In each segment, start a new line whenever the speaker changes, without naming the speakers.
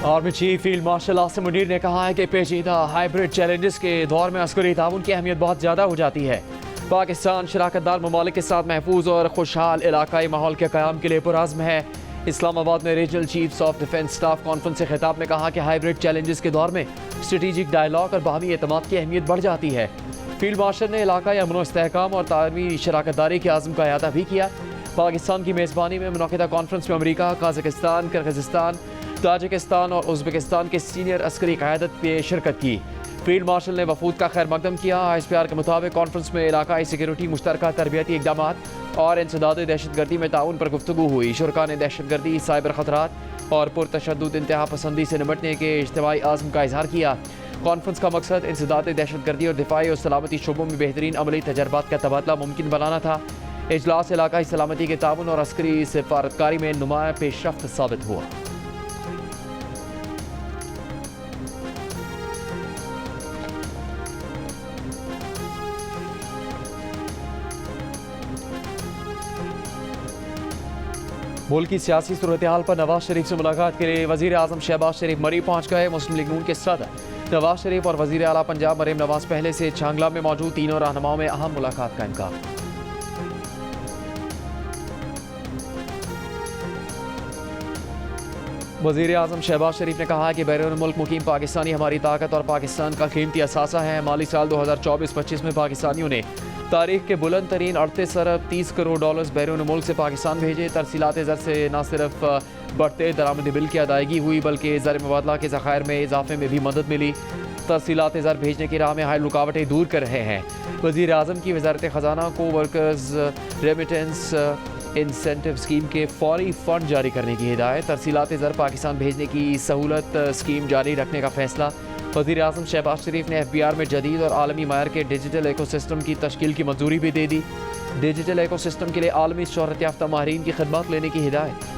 Army chief field marshal Asim Munir ने कहा है कि पेचीदा हाइब्रिड चैलेंजेस के दौर में अस्करी ताउन की अहमियत बहुत ज़्यादा हो जाती है। पाकिस्तान शराकतदार ममालिक के साथ महफूज और खुशहाल इलाकाई माहौल के क़याम के लिए पुरअज़्म है। इस्लामाबाद में regional chiefs of defence staff conference से खिताब में कहा कि हाइब्रिड चैलेंजेस के दौर में स्ट्रेटेजिक डायलॉग और बाहमी एतमाद की अहमियत बढ़ जाती है। फील्ड मार्शल ने इलाकाई अमन व इस्तेहकाम और तालमी शराकतदारी के आज़म का अहाता भी किया। पाकिस्तान की मेज़बानी में मुनक़िदा कॉन्फ्रेंस में अमरीका, कज़ाकिस्तान, किर्गिज़स्तान, ताजिकिस्तान और उज़्बेकिस्तान के सीनियर अस्करी क़यादत ने शिरकत की। फील्ड मार्शल ने वफूद का खैर मकदम किया। ISPR के मुताबिक कॉन्फ्रेंस में इलाकाई सिक्योरिटी, मुश्तरका तरबियती इक़दामात और इंसदाद दहशतगर्दी में ताउन पर गुफ्तगू हुई। शुरका ने दहशतगर्दी, साइबर ख़तरात और पुरतशद्दुद इंतहा पसंदी से निपटने के इज्तिमाई आज़म का इज़हार किया। कॉन्फ्रेंस का मकसद इंसदाद दहशतगर्दी और दिफाई और सलामती शोबों में बेहतरीन अमली तजर्बात का तबादला मुमकिन बनाना था। इजलास इलाकाई सलामती के ताउन और अस्करी सिफारतकारी में नुमाया पेशरफ्त साबित हुआ। मुल्क की सियासी सूरत हाल पर नवाज शरीफ से मुलाकात के लिए वज़ीर आज़म शहबाज शरीफ मरी पहुँच गए। मुस्लिम लीग नून के सदर नवाज शरीफ और वज़ीर आला पंजाब मरीम नवाज पहले से छांगला में मौजूद। तीनों रहनुमाओं में अहम मुलाकात का इम्कान। वज़ीर आज़म शहबाज शरीफ ने कहा कि बैरून मुल्क मुकीम पाकिस्तानी हमारी ताकत और पाकिस्तान का कीमती असासा है। माली साल 2024-25 में पाकिस्तानियों ने तारीख के बुलंद तरीन 38 अरब 30 करोड़ डॉलर्स बैरून मुल्क से पाकिस्तान भेजे। तरसीलात ज़र से न सिर्फ बढ़ते दरामदी बिल की अदायगी हुई बल्कि ज़र मुबादला के ज़खायर में इजाफे में भी मदद मिली। तरसीलात ज़र भेजने की राह में हाल रुकावटें दूर कर रहे हैं। वज़ीर आज़म की वज़ारत ख़जाना को वर्कर्स रेमिटेंस इंसेंटिव स्कीम के फौरी फ़ंड जारी करने की हिदायत। तरसीलात ज़र पाकिस्तान भेजने की सहूलत स्कीम जारी रखने का फ़ैसला। वज़ीर आज़म शहबाज शरीफ ने FBR में जदीद और आलमी मायर के डिजिटल एकोसिस्टम की तश्कील की मंजूरी भी दे दी। डिजिटल एकोसिस्टम के लिए आलमी शोहरत याफ्ता माहिरीन की खिदमत लेने की हिदायत।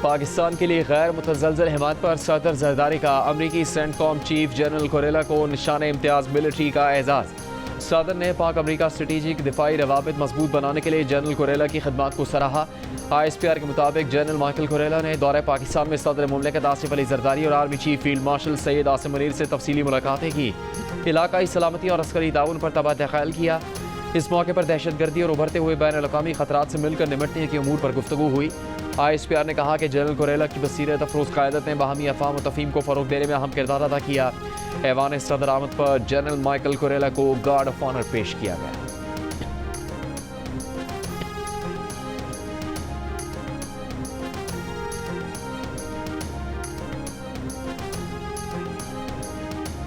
पाकिस्तान के लिए गैर मुतज़लज़ल हिमायत पर सदर ज़रदारी का अमरीकी सेंटकॉम चीफ जनरल कोरेला को निशान इम्तियाज़ मिलिट्री का एजाज़। सदर ने पाक अमरीका स्ट्रेटेजिक दिफाई रवाबित मजबूत बनाने के लिए जनरल कोरेला की खिदमात को सराहा। ISPR के मुताबिक जनरल माइकल कोरेला ने दौरे पाकिस्तान में सदर मुमलिकत आसिफ अली जरदारी और army chief field marshal Syed Asim Munir से तफसीली मुलाकातें की। इलाकाई सलामती और अस्करी ताउन पर तबादला ख्याल किया। इस मौके पर दहशतगर्दी और उभरते हुए बैन अल-अक़वामी ख़तरात से मिलकर निपटने के उमूर पर गुफ्तगू हुई। ISPR ने कहा कि जनरल कोरेला की बसीरत अफरोज़ क़यादत ने बाहमी अफ़ाम व तफ़हीम को फ़रोग़ देने में अहम किरदार अदा किया। ऐवान सदर आमद पर जनरल माइकल कोरेला को गार्ड ऑफ ऑनर पेश किया गया।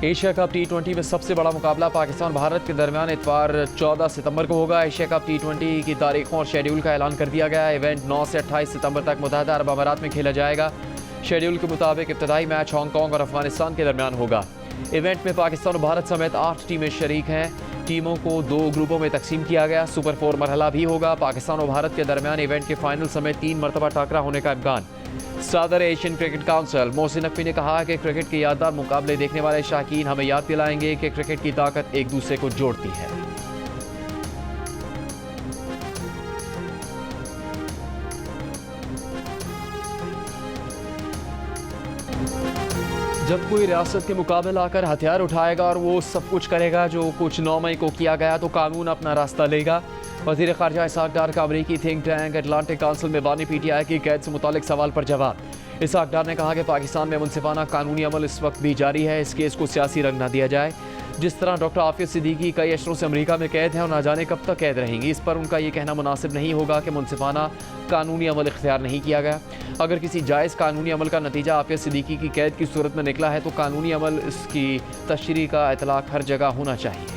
एशिया कप T20 में सबसे बड़ा मुकाबला पाकिस्तान भारत के दरमियान इतवार 14 सितंबर को होगा। एशिया कप T20 की तारीखों और शेड्यूल का ऐलान कर दिया गया है। इवेंट 9 से 28 सितंबर तक मुत्तहदा अरब अमारात में खेला जाएगा। शेड्यूल के मुताबिक इब्तदाई मैच हांगकॉन्ग और अफगानिस्तान के दरमियान होगा। इवेंट में पाकिस्तान और भारत समेत 8 टीमें शरीक हैं। टीमों को 2 ग्रुपों में तकसीम किया गया। सुपर 4 मरहला भी होगा। पाकिस्तान और भारत के दरमियान इवेंट के फाइनल समेत 3 मरतबा टाकरा होने का इम्कान। सदर Asian cricket council Mohsin Naqvi ने कहा कि क्रिकेट के यादगार मुकाबले देखने वाले शाकीन हमें याद दिलाएंगे कि क्रिकेट की ताकत एक दूसरे को जोड़ती है। जब कोई रियासत के मुकाबले लाकर हथियार उठाएगा और वो सब कुछ करेगा जो कुछ 9 मई को किया गया तो कानून अपना रास्ता लेगा। वज़ीर ख़ारजा इसहाक़ डार का अमरीकी थिंक टैंक अटलांटिक काउंसिल में बानी PTI की कैद से मुतालिक सवाल पर जवाब। इसहाक़ डार ने कहा कि पाकिस्तान में मुनसिफाना कानूनी अमल इस वक्त भी जारी है। इस केस को सियासी रंग न दिया जाए। जिस तरह डॉक्टर आफिया सिद्दीकी कई अशरों से अमरीका में कैद हैं और ना जाने कब तक कैद रहेंगी, इस पर उनका ये कहना मुनासिब नहीं होगा कि मुनसिफाना कानूनी अमल इख्तियार नहीं किया गया। अगर किसी जायज़ कानूनी अमल का नतीजा आफिया सिद्दीकी की कैद की सूरत में निकला है तो कानूनी अमल इसकी तशरीह का इतलाक़ हर जगह होना चाहिए।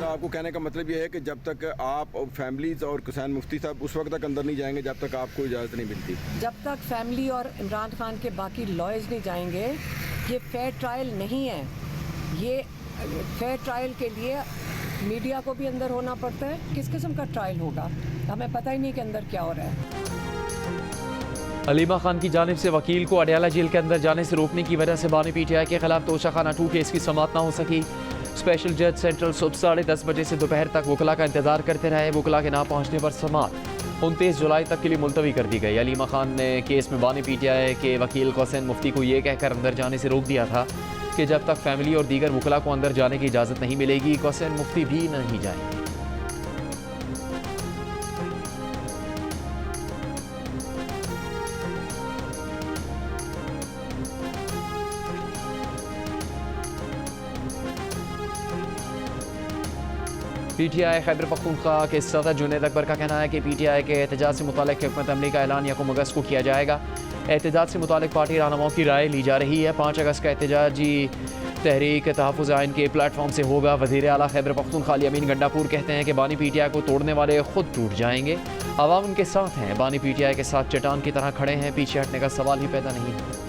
आपको कहने का मतलब ये है कि जब तक आप और फैमिलीज और हुसैन मुफ्ती साहब उस वक्त तक अंदर नहीं जाएंगे जब तक आपको इजाज़त नहीं मिलती।
जब तक फैमिली और इमरान खान के बाकी लॉयर्स नहीं जाएंगे, ये फेयर ट्रायल नहीं है। ये फेयर ट्रायल के लिए मीडिया को भी अंदर होना पड़ता है। किस किस्म का ट्रायल होगा, हमें पता ही नहीं कि अंदर क्या हो रहा है।
अलीमा खान की जानिब से वकील को अडयाला जेल के अंदर जाने से रोकने की वजह से बानी PTI के खिलाफ तोशाखाना 2 केस की समाअत न हो सकी। स्पेशल जज सेंट्रल सुबह 10:30 बजे से दोपहर तक वकला का इंतजार करते रहे। वकला के ना पहुंचने पर समाअत 29 जुलाई तक के लिए मुलतवी कर दी गई। अलीमा खान ने केस में बानी PTI के वकील हुसैन मुफ्ती को यह कहकर अंदर जाने से रोक दिया था कि जब तक फैमिली और दीगर वकला को अंदर जाने की इजाज़त नहीं मिलेगी हुसैन मुफ्ती भी नहीं जाएंगे। PTI खैबर पख्तूनख्वा के सदर जुनैद अकबर का कहना है कि PTI के एहतजाज से मुतालिक हिकमत अमली का ऐलान 1 अगस्त को किया जाएगा। एहतजाज से मुतालिक पार्टी रहनुमाओं की राय ली जा रही है। 5 अगस्त का एहतजाजी तहरीक तहफ़्फ़ुज़ आइन के प्लेटफॉर्म से होगा। वज़ीर आला खैबर पख्तूनख्वा अमीन गंडापुर कहते हैं कि बानी PTI को तोड़ने वाले खुद टूट जाएंगे। अवाम उनके साथ हैं। बानी PTI के साथ चट्टान की तरह खड़े हैं। पीछे हटने का सवाल ही पैदा नहीं है।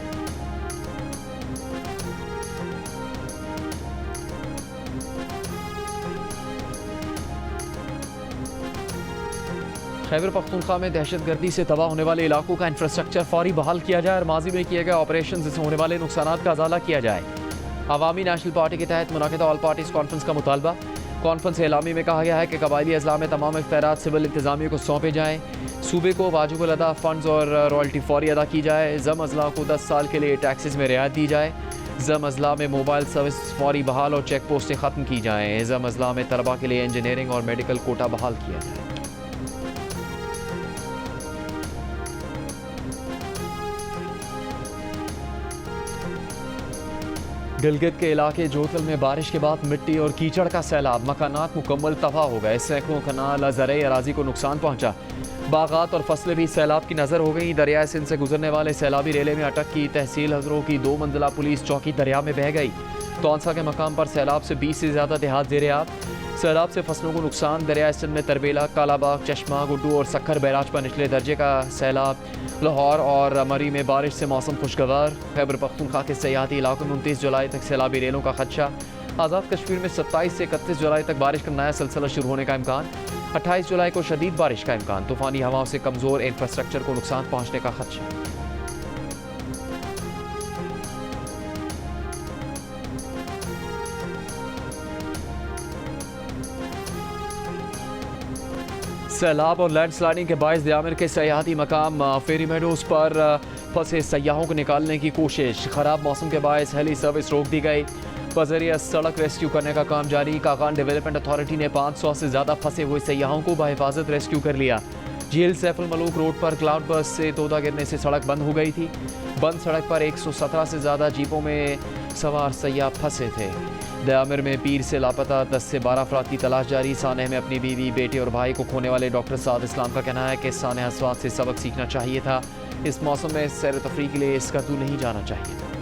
खैबर पख्तूनख्वा में दहशतगर्दी से तबाह होने वाले इलाकों का इंफ्रास्ट्रक्चर फौरी बहाल किया जाए और माजी में किए गए ऑपरेशन से होने वाले नुकसान का अजाला किया जाए। अवामी नेशनल पार्टी के तहत मुनाकिदा ऑल पार्टीज कॉन्फ्रेंस का मुतालबा। कॉन्फ्रेंस एलामी में कहा गया है कि कबायली अजला में तमाम इख्तियारात सिविल इंतजामिया को सौंपे जाएँ। सूबे को वाजिबुल अदा फंड्स और रॉयल्टी फौरी अदा की जाए। जम अजला को 10 साल के लिए टैक्सेस में रियायत दी जाए। जम अजला में मोबाइल सर्विस फौरी बहाल और चेक पोस्टें ख़त्म की जाएँ। जम अजला में तलबा के लिए इंजीनियरिंग और मेडिकल कोटा बहाल किया जाए। गिलगित के इलाके जोतल में बारिश के बाद मिट्टी और कीचड़ का सैलाब। मकानात मुकम्मल तबाह हो गए। सैकड़ों कनाल ज़रई अराजी को नुकसान पहुंचा। बागात और फसलें भी सैलाब की नज़र हो गई। दरियाए सिंध से गुजरने वाले सैलाबी रेले में अटक की तहसील हजरों की 2 मंजिला पुलिस चौकी दरिया में बह गई। तौंसा के मकाम पर सैलाब से 20 से ज़्यादा देहात ज़ेर-ए-आब। सैलाब से फसलों को नुकसान। दरियाए सिंध में तरबेला, कालाबाग, चश्मा, गुड्डू और सक्खर बैराज पर निचले दर्जे का सैलाब। लाहौर और मरी में बारिश से मौसम खुशगवार। खैबर पख्तूनख्वा के सयाहती इलाकों में 29 जुलाई तक सैलाबी रेलों का खदशा। आज़ाद कश्मीर में 27 से 31 जुलाई तक बारिश का नया सिलसिला शुरू होने का इम्कान। 28 जुलाई को शदीद बारिश का इम्कान। तूफ़ानी हवाओं से कमज़ोर इंफ्रास्ट्रक्चर को नुकसान पहुँचने का खदशा। सैलाब और लैंडस्लाइडिंग के बायस दियामिर के सयाहती मकाम फेरी मेडोज पर फंसे सयाहों को निकालने की कोशिश। ख़राब मौसम के बायस हेली सर्विस रोक दी गई। बज़रिया सड़क रेस्क्यू करने का काम जारी। कागान डेवलपमेंट अथॉरिटी ने 500 से ज़्यादा फंसे हुए सयाहों को बाहिफाजत रेस्क्यू कर लिया। झील सैफुल मलूक रोड पर क्लाउड बस से तोदा गिरने से सड़क बंद हो गई थी। बंद सड़क पर 117 से ज़्यादा जीपों में सवार सयाह फंसे थे। दयामिर में पीर से लापता 10 से 12 अफराद की तलाश जारी। सानह में अपनी बीवी, बेटे और भाई को खोने वाले डॉक्टर साद इस्लाम का कहना है कि सानह अस्वाद से सबक सीखना चाहिए था। इस मौसम में सैर तफरी के लिए स्कर्दू नहीं जाना चाहिए था।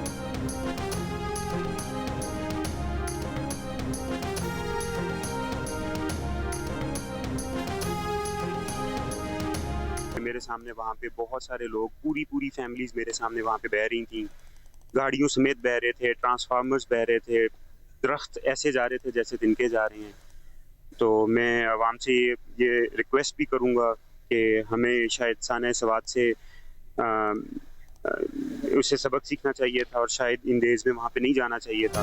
मेरे सामने वहाँ पे बहुत सारे लोग, पूरी फैमिलीज मेरे सामने वहाँ पे बह रही थी। गाड़ियों समेत बह रहे थे, ट्रांसफार्मर्स बह रहे थे, दरख्त ऐसे जा रहे थे जैसे तिनके जा रहे हैं। तो मैं आवाम से ये रिक्वेस्ट भी करूँगा कि हमें शायद सानह सवाद से उससे सबक सीखना चाहिए था और शायद इन डेज में वहाँ पे नहीं जाना चाहिए था।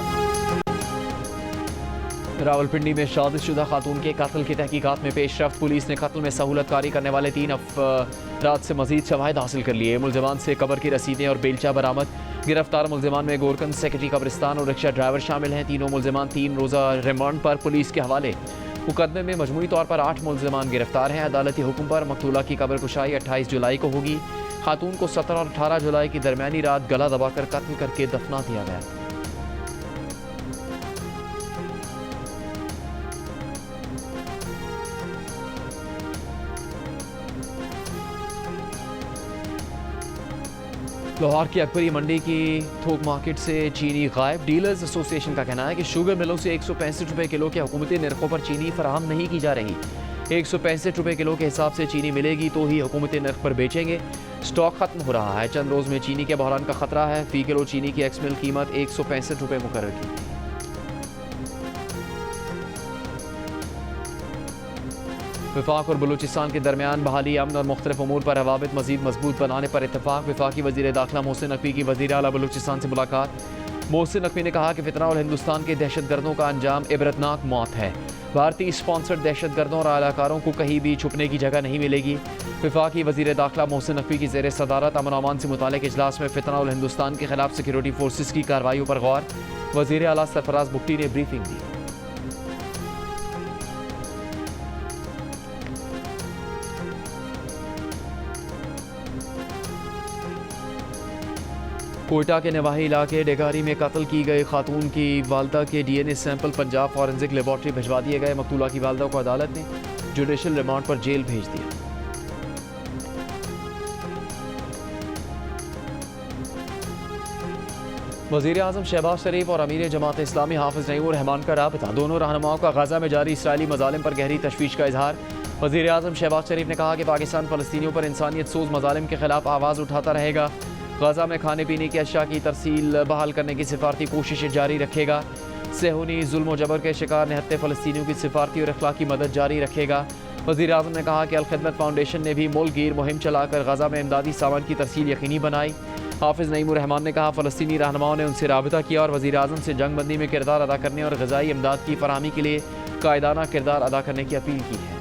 रावलपिंडी में शादीशुदा खातून के कत्ल की तहकीकात में पेशरफ्त। पुलिस ने कत्ल में सहूलतकारी करने वाले 3 अफराद से मजीद शवाहिद हासिल कर लिए। मुलजमान से कब्र की रसीदें और बेलचा बरामद। गिरफ्तार मुलजमान में गोरकन सेक्रेटरी कब्रिस्तान और रिक्शा ड्राइवर शामिल हैं। तीनों मुलजमान 3 रोज़ा रिमांड पर पुलिस के हवाले। मुकदमे में मजमूई तौर पर 8 मुलजमान गिरफ्तार हैं। अदालती हुक्म पर मकतूला की कब्र कुशाई 28 जुलाई को होगी। खातून को 17 और 18 जुलाई की दरमियानी रात गला दबाकर कत्ल करके दफना दिया गया। लाहौर की अकबरी मंडी की थोक मार्केट से चीनी गायब। डीलर्स एसोसिएशन का कहना है कि शुगर मिलों से 165 रुपये किलो के हुकूमती निर्खों पर चीनी फराहम नहीं की जा रही। 165 रुपये किलो के हिसाब से चीनी मिलेगी तो ही हुकूमती निर्ख पर बेचेंगे। स्टॉक खत्म हो रहा है। चंद रोज़ में चीनी के बहरान का खतरा है। फ़ी किलो चीनी की एक्स मिल कीमत 165 रुपये मुकर्रर की। वफाक और बलूचिस्तान के दरमियान बहाली अमन और मुख्तलिफ उमूर पर रवाबित मजीद मजबूत बनाने पर इतफाक। वफाकी वज़ीर दाखिला मोहसिन नकवी की वज़ीर आला बलूचिस्तान से मुलाकात। मोहसिन नकवी ने कहा कि फितना और हिंदुस्तान के दहशतगर्दों का अंजाम इबरतनाक मौत है। भारतीय स्पॉन्सर्ड दहशतगर्दों और आलाकारों को कहीं भी छुपने की जगह नहीं मिलेगी। वफाकी वज़ीर दाखिला मोहसिन नकवी की ज़ेर सदारत अमन अमान से मुताल्लिक़ इजलास में फितना और हिंदुस्तान के खिलाफ सिक्योरिटी फोर्सेस की कार्रवाइयों पर गौर। वज़ीर आला सरफराज बुगटी ने ब्रीफिंग दी। कोयटा के नवाही इलाके डेगारी में कत्ल की गई खातून की वालदा के DNA sample Punjab forensic laboratory भिजवा दिए गए। मकतूला की वालदा को अदालत ने जुडिशल रिमांड पर जेल भेज दिया। वज़ीर आज़म शहबाज शरीफ और अमीर जमात इस्लामी हाफिज नईमुर रहमान का राबता। दोनों रहनुमाओं का गजा में जारी इसराइली मजालिम पर गहरी तशवीश का इजहार। वज़ीर आज़म शहबाज शरीफ ने कहा कि पाकिस्तान फ़लस्तीनियों पर इंसानियत सोज मजालिम के खिलाफ आवाज़ उठाता रहेगा। गजा में खाने पीने की अशिया की तरसील बहाल करने की सिफारती कोशिशें जारी रखेगा। सेहूनी जुल्म जबर के शिकार निहत्ते फ़लस्तीनियों की सिफारती और अखलाकी मदद जारी रखेगा। वज़ीर आज़म ने कहा कि अल-खिदमत फाउंडेशन ने भी मुल्क गिर मुहिम चलाकर गजा में इमदादी सामान की तरसील यकीनी बनाई। हाफिज़ नईमुर रहमान ने कहा फ़लस्तीनी रहनुमाओं ने उनसे राबिता किया और वज़ीर आज़म से जंग बंदी में किरदार अदा करने और ग़िज़ाई इमदाद की फराहमी के लिए कायदाना किरदार अदा करने की अपील की है।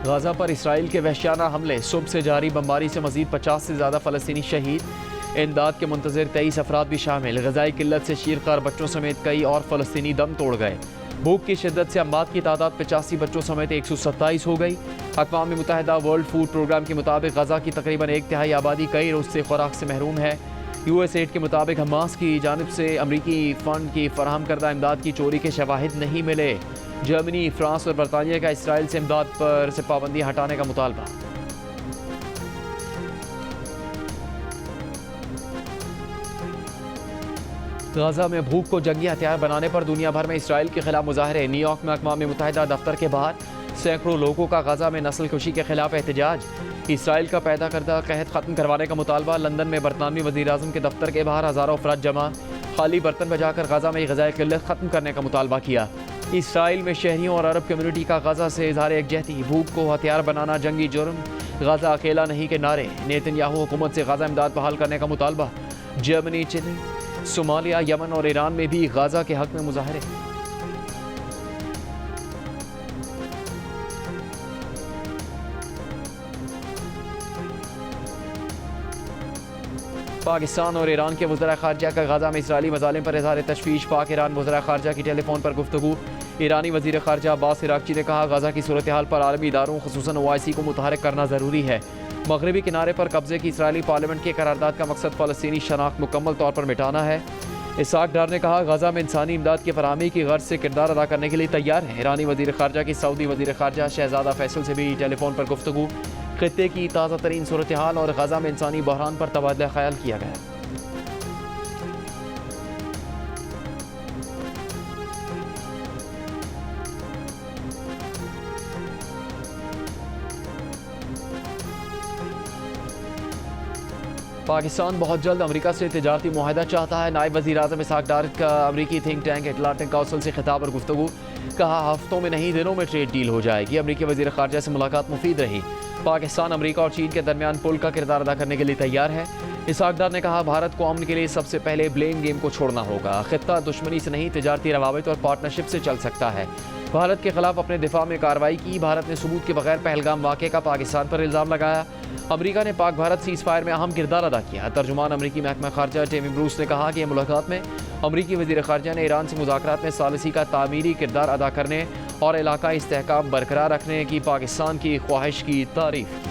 गाज़ा पर इसराइल के वहशियाना हमले, सुबह से जारी बमबारी से मजीद 50 से ज़्यादा फ़लस्तीनी शहीद। इमदाद के मुंतज़िर 23 अफराद भी शामिल। ग़िज़ाई किल्लत से शीरखार बच्चों समेत कई और फ़लस्तीनी दम तोड़ गए। भूख की शिद्दत से अम्वात की तादाद 85 बच्चों समेत 127 हो गई। अक़वाम मुत्तहिदा वर्ल्ड फूड प्रोग्राम के मुताबिक गज़ा की तकरीबन 1/3 आबादी कई रोज़ से खुराक से महरूम है। USAID के मुताबिक हमास की जानिब से अमरीकी फ़ंड की फराहम करदा इमदाद की चोरी के शवाहिद नहीं मिले। जर्मनी, फ्रांस और बरतानिया का इसराइल से इमदाद पर से पाबंदी हटाने का मुतालबा। गाज़ा में भूख को जंगी हथियार बनाने पर दुनिया भर में इसराइल के खिलाफ मुजाहरे। न्यूयॉर्क में अक़वाम मुत्तहिदा दफ्तर के बाहर सैकड़ों लोगों का गाज़ा में नस्ल कुशी के खिलाफ एहतजाज। इसराइल का पैदा करदा कहत ख़त्म करवाने का मुतालबा। लंदन में बरतानवी वज़ीर आज़म के दफ्तर के बाहर हज़ारों अफराद जमा। खाली बर्तन बजाकर गाज़ा में ग़िज़ाई किल्लत ख़त्म करने का मुतालबा किया। इसराइल में शहरियों और अरब कम्युनिटी का गाज़ा से इज़हार यकजहती। भूख को हथियार बनाना जंगी जुर्म, गाज़ा अकेला नहीं के नारे। नेतन्याहू हुकूमत से गाज़ा इमदाद बहाल करने का मुतालबा। जर्मनी, चिली, सोमालिया, यमन और ईरान में भी गाज़ा के हक में मुजाहरे। पाकिस्तान और ईरान के वज़ीर ख़ारजा का गाज़ा में इसराइली मज़ालिम पर इज़हार तशवीश। पाक ईरान वज़ीर ख़ारजा की टेलीफोन पर गुफ्तगू। ईरानी वज़ीर ख़ारजा अब्बास इराक़ची ने कहा गाज़ा की सूरत हाल पर आलमी इदारों ख़ुसूसन OIC को मुतहरिक करना ज़रूरी है। मगरबी किनारे पर कब्ज़े की इसराइली पार्लियामेंट के करारदाद का मकसद फ़लस्तीनी शनाख्त मुकम्मल तौर पर मिटाना है। इसाक डार ने कहा गाज़ा में इंसानी इमदाद की फराहमी की गर्ज से किरदार अदा करने के लिए तैयार है। ईरानी वज़ीर ख़ारजा की सऊदी वज़ीर ख़ारजा शहज़ादा फैसल से भी टेलीफोन पर गुफ्तगू। ख़ित्ते की ताज़ा तरीन सूरत हाल और गाज़ा में इंसानी बहरान पर तबादला ख्याल किया गया। पाकिस्तान बहुत जल्द अमेरिका से तिजारती मुआहदा चाहता है। नायब वज़ीर आज़म इसाक डार का अमरीकी थिंक टैंक अटलांटिक काउंसिल से खिताब और गुफ्तगू। कहा हफ्तों में नहीं दिनों में ट्रेड डील हो जाएगी। अमरीकी वज़ीर ख़ारजा से मुलाकात मुफीद रही। पाकिस्तान अमरीका और चीन के दरमियान पुल का किरदार अदा करने के लिए तैयार है। इसाक डार ने कहा भारत को अमन के लिए सबसे पहले ब्लेम गेम को छोड़ना होगा। खित्ता दुश्मनी से नहीं तिजारती रवाबित और पार्टनरशिप से चल सकता है। भारत के खिलाफ अपने दिफा में कार्रवाई की। भारत ने सबूत के बगैर पहलगाम वाक़े का पाकिस्तान पर इल्ज़ाम लगाया। अमरीका ने पाक भारत सीज़ फायर में अहम किरदार अदा किया। तर्जुमान अमरीकी महकमा ख़ारजा टेमी ब्रूस ने कहा कि मुलाकात में अमरीकी वज़ीर ख़ारजा ने ईरान से मुज़ाकरात में सालिसी का तामीरी किरदार अदा करने और इलाकाई इस्तेहकाम बरकरार रखने की पाकिस्तान की ख्वाहिश की तारीफ़ की।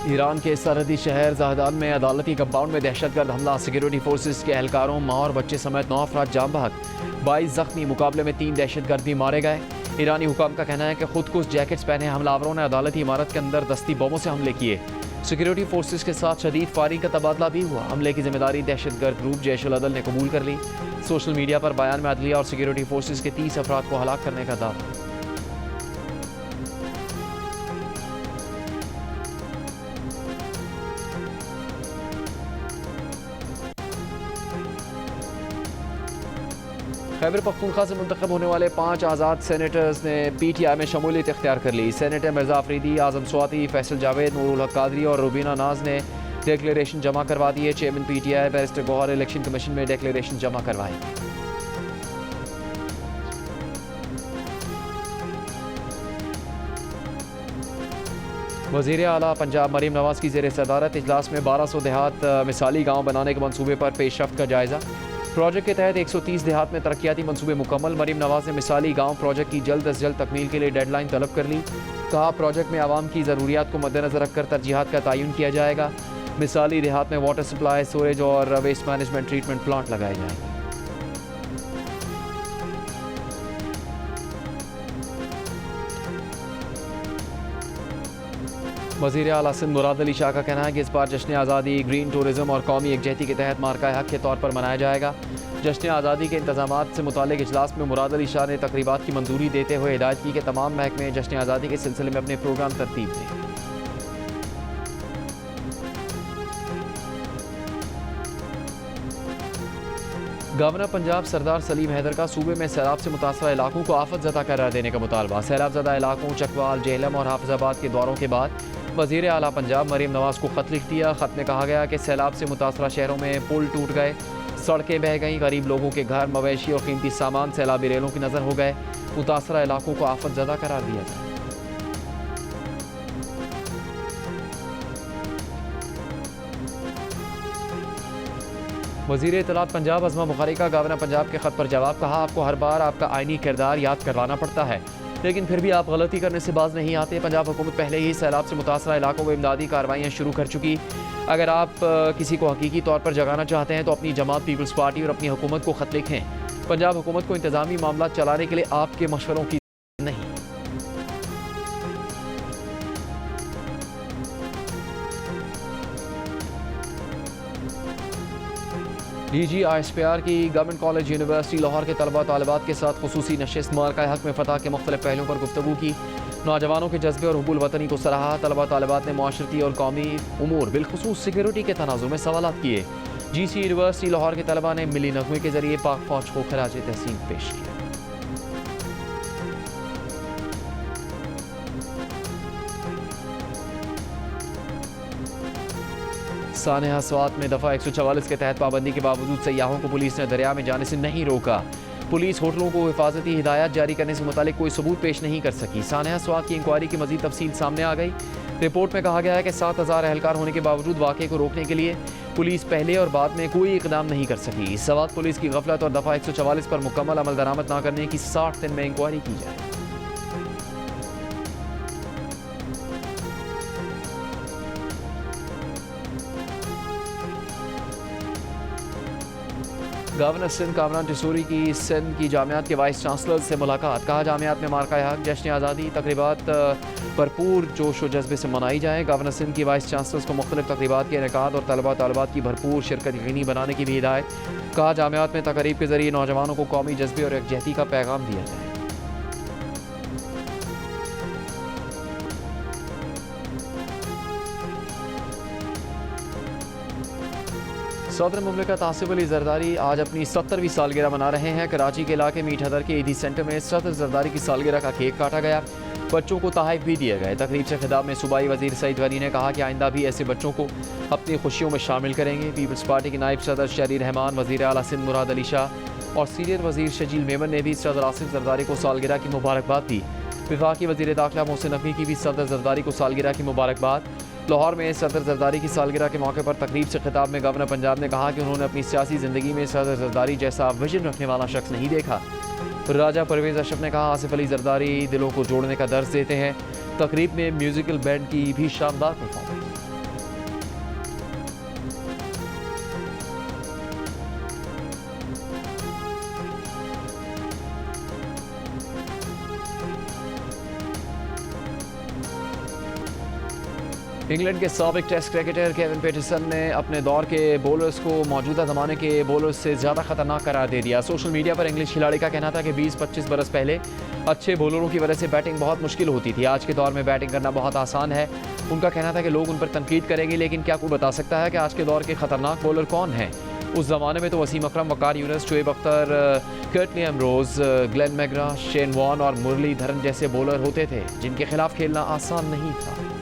ईरान के सरहदी शहर ज़हदान में अदालती कंपाउंड में दहशतगर्द हमला। सिक्योरिटी फोर्सेस के एहलकारों, माँ और बच्चे समेत 9 अफराद जाम बहक, 22 जख्मी। मुकाबले में 3 दहशतगर्द भी मारे गए। ईरानी हुकाम का कहना है कि खुदकुश जैकेट्स पहने हमलावरों ने अदालती इमारत के अंदर दस्ती बमों से हमले किए। सिक्योरिटी फोर्सेस के साथ शदीद फायरिंग का तबादला भी हुआ। हमले की जिम्मेदारी दहशतगर्द ग्रुप जैश-उल-अदल ने कबूल कर ली। सोशल मीडिया पर बयान में अदलिया और सिक्योरिटी फोर्सेस के 30 अफराद को हलाक करने का दावा। खैबर पख्तूनख्वा से मुंतखब होने वाले 5 आज़ाद सेनेटर्स ने PTI में शमूलियत इख्तियार कर ली। सेनेटर मिर्ज़ा अफरीदी, आज़म स्वाति, फैसल जावेद, नूरुल हक कादरी और रुबीना नाज ने डिक्लेरेशन जमा करवा दी है। Chairman PTI barrister Gauhar election commission में डिक्लेरेशन जमा करवाएंगे। वज़ीर आला पंजाब मरीम नवाज़ की ज़ेर सदारत इजलास में 1200 देहात मिसाली गाँव बनाने के मनसूबे पर पेशरफ्त का जायज़ा। प्रोजेक्ट के तहत 130 देहात में तरक्याती मनसूबे मुकम्मल। मरीम नवाज़ ने मिसाली गाँव प्रोजेक्ट की जल्द अज जल्द तकमील के लिए डेडलाइन तलब कर ली। कहा प्रोजेक्ट में आवाम की ज़रूरियात को मद्देनज़र रखकर तरजीहात का तयन किया जाएगा। मिसाली देहात में वाटर सप्लाई, स्टोरेज और वेस्ट मैनेजमेंट ट्रीटमेंट प्लांट लगाए जाएंगे। वज़ीर आला सिंध मुराद अली शाह का कहना है कि इस बार जश्न आज़ादी ग्रीन टूरिज़्म और कौमी यकजहती के तहत मार्का हक के तौर पर मनाया जाएगा। जश्न आज़ादी के इंतजामात से मुतालिक इजलास में मुराद अली शाह ने तकरीबात की मंजूरी देते हुए हिदायत की कि तमाम महकमे जश्न आज़ादी के सिलसिले में अपने प्रोग्राम तरतीब दें। गवर्नर पंजाब सरदार सलीम हैदर का सूबे में सैलाब से मुतासरा इलाकों को आफत ज़दा करार देने का मुतालबा। सैलाब ज़दा इलाकों चकवाल, जेहलम और हाफिजाबाद के दौरों के बाद वज़ीर आला पंजाब मरीम नवाज़ को ख़त लिख दिया। ख़त में कहा गया कि सैलाब से मुतासरा शहरों में पुल टूट गए, सड़कें बह गईं, गरीब लोगों के घर, मवेशी और कीमती सामान सैलाबी रेलों की नज़र हो गए। मुतासरा इलाकों को आफत ज़दा करार दिया जाए। वज़ीर इत्तलात पंजाब अज़मा बुखारी का गवर्नर पंजाब के ख़त पर जवाब। कहा आपको हर बार आपका आइनी किरदार याद करवाना पड़ता है, लेकिन फिर भी आप गलती करने से बाज नहीं आते। पंजाब हुकूमत पहले ही सैलाब से मुतासरा इलाकों में इमदादी कार्रवाइयाँ शुरू कर चुकी। अगर आप किसी को हकीकी तौर पर जगाना चाहते हैं तो अपनी जमात पीपल्स पार्टी और अपनी हुकूमत को ख़त लिखें। पंजाब हुकूमत को इंतज़ामी मामला चलाने के लिए आपके मशवरों की नहीं। DGISPR की गवर्नमेंट कॉलेज यूनिवर्सिटी लाहौर के तलबा तालिबात के साथ खुसूसी नशिस्त मार्का हक में फ़तह के मुख्तलिफ पहलुओं पर गुफ्तगू की। नौजवानों के जज्बे और हुबुल वतनी को सराहा। तलबा तालिबात ने माशरती और कौमी उमूर बिलखुसूस सिक्योरिटी के तनाजुर में सवालात किए। GC यूनिवर्सिटी लाहौर के तलबा ने मिली नगमे के जरिए पाक फौज को खराज तहसीन पेश किया। सानेहा स्वात में दफ़ा 144 के तहत पाबंदी के बावजूद सयाहों को पुलिस ने दरिया में जाने से नहीं रोका। पुलिस होटलों को हिफाजती हिदायत जारी करने से मुतालिक कोई सबूत पेश नहीं कर सकी। सानेहा स्वात की इंक्वायरी की मजीद तफसील सामने आ गई। रिपोर्ट में कहा गया है कि 7000 एहलकार होने के बावजूद वाक़े को रोकने के लिए पुलिस पहले और बाद में कोई इकदाम नहीं कर सकी। स्वात पुलिस की गफलत और दफ़ा 144 पर मुकम्मल अमल दरामद न करने की 60 दिन में इंक्वायरी की जाए। गवर्नर सिंध कामरान टिसूरी की सिंध की जामियात के वाइस चांसलर से मुलाकात। कहा जामियात में मार्का हक जश्न आज़ादी तकरीबात भरपूर जोश व जज्बे से मनाई जाए। गवर्नर सिंध की वाइस चांसलर्स को मुख्तलिफ तकरीबात के इनेकाद और तलबा तालिबात की भरपूर शिरकत यकीनी बनाने की भी हिदायत। कहा जामियात में तकरीब के जरिए नौजवानों को कौमी जज्बे और यकजहती का पैगाम दिया जाए। सदर मुमलिकत आसिफ अली जरदारी आज अपनी 70वीं सालगिरह मना रहे हैं। कराची के इलाके मीट हदर के ईदी सेंटर में सदर जरदारी की सालगिरह का केक काटा गया। बच्चों को तोहफे भी दिए गए। तकरीब से खिताब में सूबाई वजीर सईद गनी ने कहा कि आइंदा भी ऐसे बच्चों को अपनी खुशियों में शामिल करेंगे। पीपल्स पार्टी के नायब सदर शहरी रहमान, वज़ीर आला सिंध मुराद अली शाह और सीनियर वजीर शजील मेमन ने भी सदर आसिफ जरदारी को सालगिरह की मुबारकबाद दी। वफाकी वजीर दाखिला मोहसिन नकवी की भी सदर जरदारी को सालगिरह की मुबारकबाद। लाहौर में सदर जरदारी की सालगिरह के मौके पर तकरीब से खिताब में गवर्नर पंजाब ने कहा कि उन्होंने अपनी सियासी ज़िंदगी में सदर जरदारी जैसा विजन रखने वाला शख्स नहीं देखा। राजा परवेज़ अशरफ ने कहा आसिफ अली जरदारी दिलों को जोड़ने का दर्ज देते हैं। तकरीब में म्यूज़िकल बैंड की भी शानदार परफॉर्मेंस। इंग्लैंड के साबिक टेस्ट क्रिकेटर केविन पीटरसन ने अपने दौर के बॉलर्स को मौजूदा ज़माने के बॉलर्स से ज़्यादा खतरनाक करार दे दिया। सोशल मीडिया पर इंग्लिश खिलाड़ी का कहना था कि 20-25 बरस पहले अच्छे बॉलरों की वजह से बैटिंग बहुत मुश्किल होती थी, आज के दौर में बैटिंग करना बहुत आसान है। उनका कहना था कि लोग उन पर तनकीद करेंगे, लेकिन क्या कोई बता सकता है कि आज के दौर के खतरनाक बॉलर कौन हैं? उस ज़माने में तो Wasim Akram, Waqar Younis, Shoaib Akhtar, Courtney Ambrose, Glenn McGrath, Shane Warne और मुरलीधरन जैसे बॉलर होते थे जिनके खिलाफ खेलना आसान नहीं था।